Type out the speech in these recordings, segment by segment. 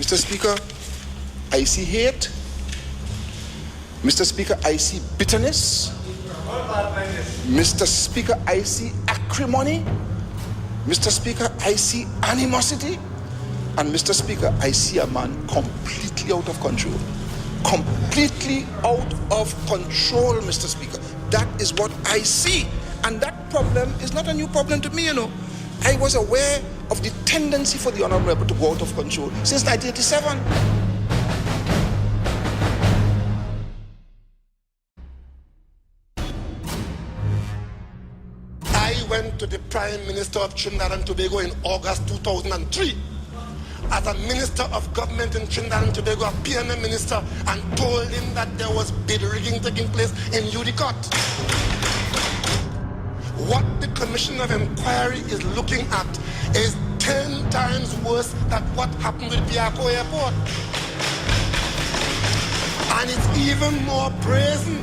Mr. Speaker, I see hate. Mr. Speaker, I see bitterness. Mr. Speaker, I see acrimony. Mr. Speaker, I see animosity. And Mr. Speaker, I see a man completely out of control. Completely out of control, Mr. Speaker. That is what I see. And that problem is not a new problem to me, you know. I was aware of the tendency for the Honorable to go out of control since 1987. I went to the Prime Minister of Trinidad and Tobago in August 2003 as a Minister of Government in Trinidad and Tobago, a PNM Minister, and told him that there was bid rigging taking place in Udicott. What the Commission of Inquiry is looking at is 10 times worse than what happened with Piako Airport. And it's even more brazen.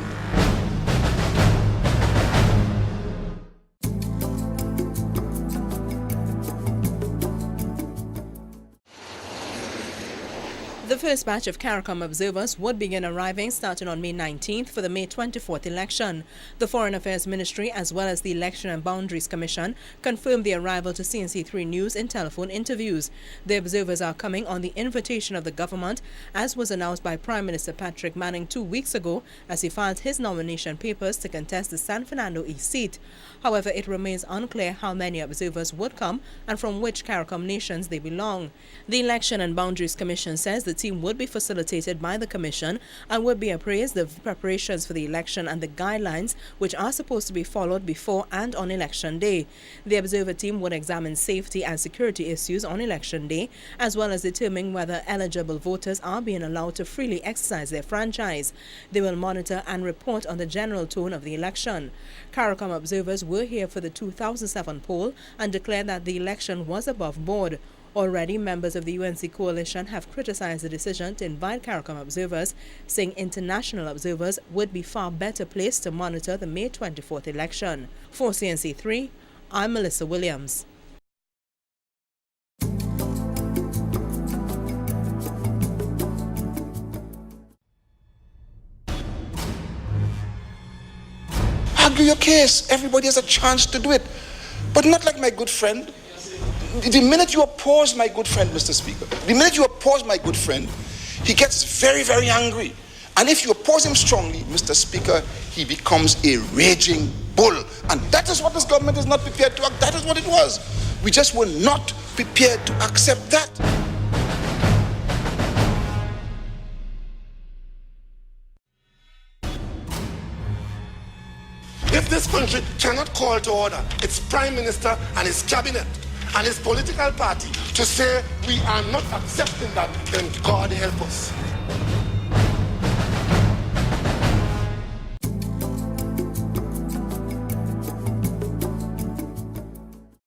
The first batch of Caricom observers would begin arriving starting on May 19th for the May 24th election. The Foreign Affairs Ministry as well as the Election and Boundaries Commission confirmed the arrival to CNC3 News in telephone interviews. The observers are coming on the invitation of the government, as was announced by Prime Minister Patrick Manning 2 weeks ago as he filed his nomination papers to contest the San Fernando East seat. However, it remains unclear how many observers would come and from which Caricom nations they belong. The Election and Boundaries Commission says the team would be facilitated by the Commission and would be appraised of preparations for the election and the guidelines which are supposed to be followed before and on election day. The observer team would examine safety and security issues on election day, as well as determine whether eligible voters are being allowed to freely exercise their franchise. They will monitor and report on the general tone of the election. Caricom observers were here for the 2007 poll and declared that the election was above board. Already, members of the UNC coalition have criticized the decision to invite Caricom observers, saying international observers would be far better placed to monitor the May 24th election. For CNC3, I'm Melissa Williams. Argue your case. Everybody has a chance to do it. But not like my good friend. The minute you oppose my good friend, Mr. Speaker, the minute you oppose my good friend, he gets very, very angry. And if you oppose him strongly, Mr. Speaker, he becomes a raging bull. And that is what this government is not prepared to act. That is what it was. We just were not prepared to accept that. If this country cannot call to order its Prime Minister and his cabinet and his political party to say we are not accepting that, then God help us.